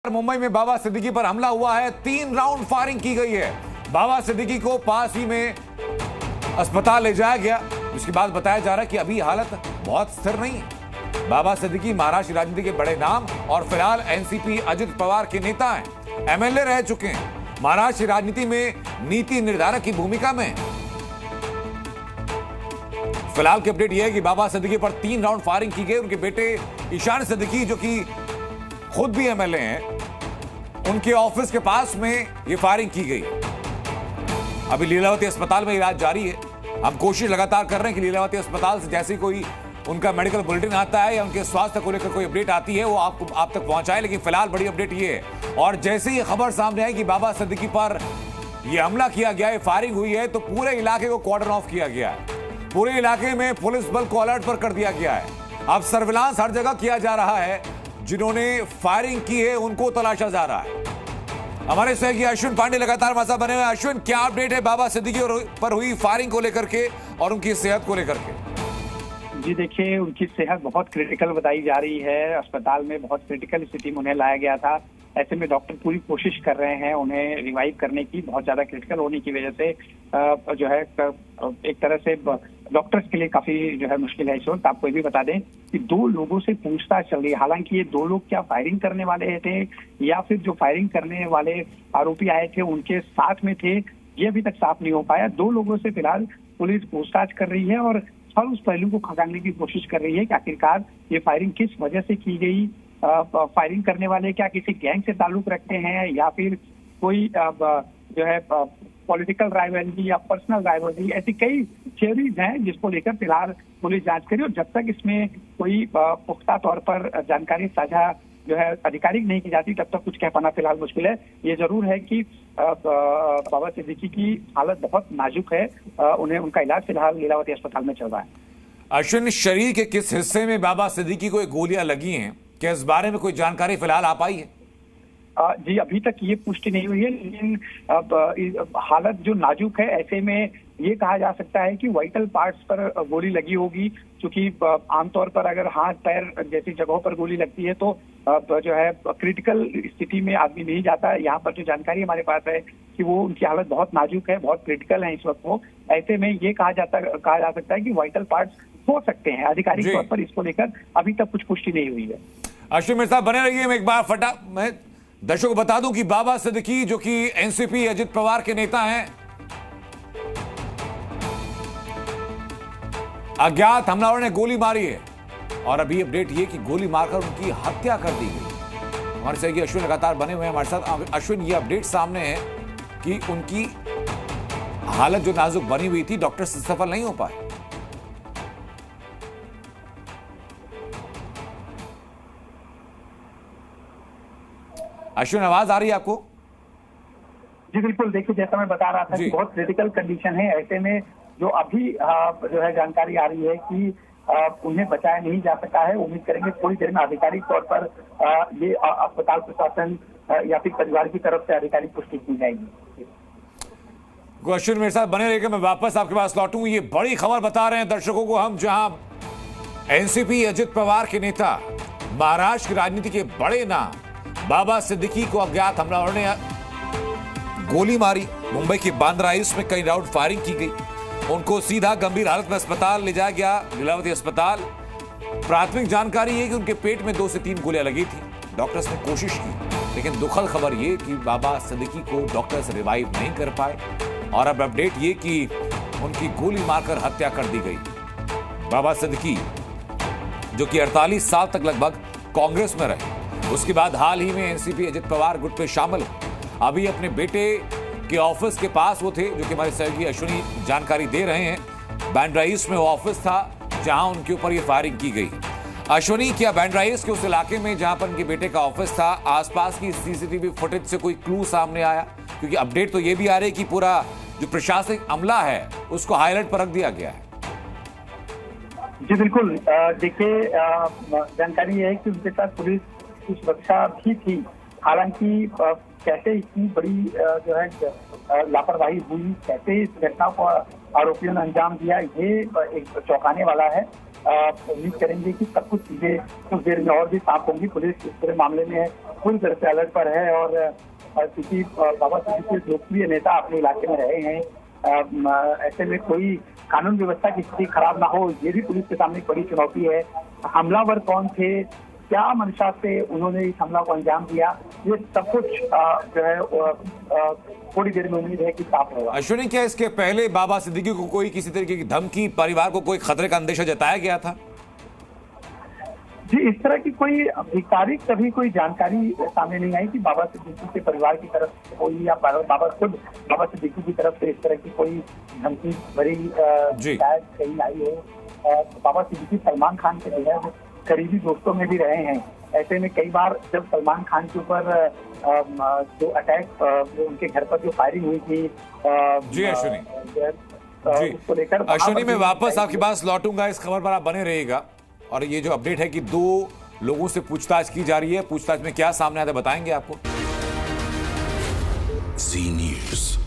मुंबई में बाबा सिद्दीकी पर हमला हुआ है। 3 राउंड फायरिंग की गई है। बाबा सिद्दीकी को पास ही में अस्पताल ले जाया गया। उसके बाद बताया जा रहा है कि अभी हालत बहुत स्थिर नहीं है। बाबा सिद्दीकी महाराष्ट्र राजनीति के बड़े नाम और फिलहाल एनसीपी अजित पवार के नेता हैं। एमएलए रह चुके हैं। महाराष्ट्र राजनीति में नीति निर्धारक की भूमिका में। फिलहाल की अपडेट यह है कि बाबा सिद्दीकी पर 3 राउंड फायरिंग की गई। उनके बेटे ईशान सिद्दीकी जो कि खुद भी एमएलए हैं, उनके ऑफिस के पास में ये फायरिंग की गई। अभी लीलावती अस्पताल में इलाज जारी है। हम कोशिश लगातार कर रहे हैं कि लीलावती अस्पताल से जैसे कोई उनका मेडिकल बुलेटिन आता है या उनके स्वास्थ्य को लेकर कोई अपडेट आती है वो आप तक पहुंचाए। लेकिन फिलहाल बड़ी अपडेट ये है, और जैसे ही खबर सामने आई कि बाबा सिद्दीकी पर यह हमला किया गया है, फायरिंग हुई है, तो पूरे इलाके को कॉर्डन ऑफ किया गया है। पूरे इलाके में पुलिस बल को अलर्ट पर कर दिया गया है। अब सर्विलांस हर जगह किया जा रहा है। जिन्होंने फायरिंग की है उनको तलाशा जा रहा है। हमारे सहयोगी अश्विन पांडे लगातार हमारे साथ बने हुए हैं। अश्विन, क्या अपडेट है बाबा सिद्दीकी पर हुई फायरिंग को लेकर के और उनकी सेहत को लेकर के? जी देखिए, उनकी सेहत बहुत क्रिटिकल बताई जा रही है। अस्पताल में बहुत क्रिटिकल स्थिति में उन्हें लाया गया था। ऐसे में डॉक्टर पूरी कोशिश कर रहे हैं उन्हें रिवाइव करने की। बहुत ज्यादा क्रिटिकल होने की वजह से जो है एक तरह से डॉक्टर्स के लिए काफी जो है मुश्किल है। इस वक्त आपको ये भी बता दें कि 2 लोगों से पूछताछ चल रही है। हालांकि ये 2 लोग क्या फायरिंग करने वाले थे या फिर जो फायरिंग करने वाले आरोपी आए थे उनके साथ में थे, ये अभी तक साफ नहीं हो पाया। 2 लोगों से फिलहाल पुलिस पूछताछ कर रही है और हर उस पहलू को खंगालने की कोशिश कर रही है कि आखिरकार ये फायरिंग किस वजह से की गई। फायरिंग करने वाले क्या किसी गैंग से ताल्लुक रखते हैं या फिर कोई जो है पॉलिटिकल राइवलरी या पर्सनल राइवलरी, ऐसी कई थियरीज हैं जिसको लेकर फिलहाल पुलिस जांच करी। और जब तक इसमें कोई पुख्ता तौर पर जानकारी साझा जो है आधिकारिक नहीं की जाती तब तक कुछ कह पाना फिलहाल मुश्किल है। ये जरूर है कि बाबा सिद्दीकी की हालत बहुत नाजुक है। उन्हें उनका इलाज फिलहाल लीलावती अस्पताल में चल रहा है। अश्विन, शरीर के किस हिस्से में बाबा सिद्दीकी को गोलियां लगी हैं, क्या इस बारे में कोई जानकारी फिलहाल आ पाई है? जी अभी तक ये पुष्टि नहीं हुई है, लेकिन हालत जो नाजुक है ऐसे में ये कहा जा सकता है कि वाइटल पार्ट्स पर गोली लगी होगी। क्योंकि आमतौर पर अगर हाथ पैर जैसी जगहों पर गोली लगती है तो जो है क्रिटिकल स्थिति में आदमी नहीं जाता। यहाँ पर जो जानकारी हमारे पास है कि वो उनकी हालत बहुत नाजुक है, बहुत क्रिटिकल है इस वक्त वो। ऐसे में ये कहा जा सकता है कि वाइटल पार्ट्स हो सकते हैं। आधिकारिक तौर पर इसको लेकर अभी तक कुछ पुष्टि नहीं हुई है। अश्विन मेरे साथ बने रहिए। मैं एक बार मैं दर्शकों को बता दूं कि बाबा सिद्दीकी जो कि एनसीपी अजित पवार के नेता हैं, अज्ञात हमलावरों ने गोली मारी है और अभी अपडेट ये कि गोली मारकर उनकी हत्या कर दी गई। हमारे सहयोगी अश्विन लगातार बने हुए हैं हमारे साथ। अश्विन, ये अपडेट सामने है कि उनकी हालत जो नाजुक बनी हुई थी, डॉक्टर से सफल नहीं हो पाए। अश्विन, आवाज आ रही है आपको? जी बिल्कुल, देखिए जैसा मैं बता रहा था कि बहुत क्रिटिकल कंडीशन है। ऐसे में जो अभी जो है जानकारी आ रही है कि उन्हें बचाया नहीं जा सका है। उम्मीद करेंगे थोड़ी देर में आधिकारिक तौर पर ये अस्पताल प्रशासन या फिर परिवार की तरफ से आधिकारिक पुष्टि की जाएगी। अश्विन मेरे साथ बने रहेगा, मैं वापस आपके पास लौटूं। ये बड़ी खबर बता रहे हैं दर्शकों को हम, जहां एनसीपी अजित पवार के नेता, महाराष्ट्र की राजनीति के बड़े नाम बाबा सिद्दीकी को अज्ञात हमलावरों ने गोली मारी। मुंबई के बांद्रा हाइट्स में कई राउंड फायरिंग की गई। उनको सीधा गंभीर हालत में अस्पताल ले जाया गया, लीलावती अस्पताल। प्राथमिक जानकारी है कि उनके पेट में 2 से 3 गोलियां लगी थी। डॉक्टर्स ने कोशिश की, लेकिन दुखद खबर ये कि बाबा सिद्दीकी को डॉक्टर्स रिवाइव नहीं कर पाए। और अब अपडेट ये कि उनकी गोली मारकर हत्या कर दी गई। बाबा सिद्दीकी जो कि 48 साल तक लगभग कांग्रेस में रहे, उसके बाद हाल ही में एनसीपी अजित पवार गुट में शामिल हुए। अभी अपने बेटे के ऑफिस के पास वो थे, जो कि हमारे सहयोगी अश्विनी जानकारी दे रहे हैं। बांद्रा ईस्ट में वो ऑफिस था जहां उनके ऊपर ये फायरिंग की गई। अश्विनी, क्या बांद्रा ईस्ट के उस इलाके में जहां पर उनके बेटे का ऑफिस था, आसपास की सीसीटीवी फुटेज से कोई क्लू सामने आया? क्योंकि अपडेट तो ये भी आ रही है कि पूरा जो प्रशासनिक अमला है उसको हाईलाइट पर रख दिया गया है। जी बिल्कुल, देखिए जानकारी है कि उनके साथ पुलिस की सुरक्षा भी थी। हालांकि कैसे इतनी बड़ी जो है लापरवाही हुई, कैसे इस घटना को आरोपियों ने अंजाम दिया, ये एक चौंकाने वाला है। उम्मीद करेंगे कि सब कुछ चीजें कुछ देर में और भी साफ होंगी। पुलिस इस पूरे मामले में पूरी तरह से अलर्ट पर है। और क्योंकि बाबा सिद्दीकी लोकप्रिय नेता अपने इलाके में रहे हैं, ऐसे में कोई कानून व्यवस्था की स्थिति खराब ना हो, ये भी पुलिस के सामने एक बड़ी चुनौती है। हमलावर कौन थे, क्या मंशा से उन्होंने इस हमला को अंजाम दिया, ये सब कुछ जो है थोड़ी देर में उम्मीद है कि साफ होगा। अश्विनी, क्या इसके पहले बाबा सिद्दीकी को कोई किसी तरीके की धमकी, परिवार को कोई खतरे का अंदेशा जताया गया था? जी, इस तरह की कोई अधिकारिक कभी कोई जानकारी सामने नहीं आई कि बाबा सिद्दीकी के परिवार की तरफ से कोई या बाबा सिद्दीकी की तरफ से इस तरह की कोई धमकी भरी शायद कहीं आई हो। बाबा सिद्दीकी सलमान खान के बेहद करीबी दोस्तों में भी रहे हैं। ऐसे में कई बार जब सलमान खान के ऊपर जो अटैक, उनके घर पर जो फायरिंग हुई थी, जी अश्विनी, उसको लेकर अश्विनी मैं वापस आपके पास लौटूंगा, इस खबर पर आप बने रहिएगा। और ये जो अपडेट है कि 2 लोगों से पूछताछ की जा रही है, पूछताछ में क्या सामने आता है बताएंगे आपको। जी न्यूज़।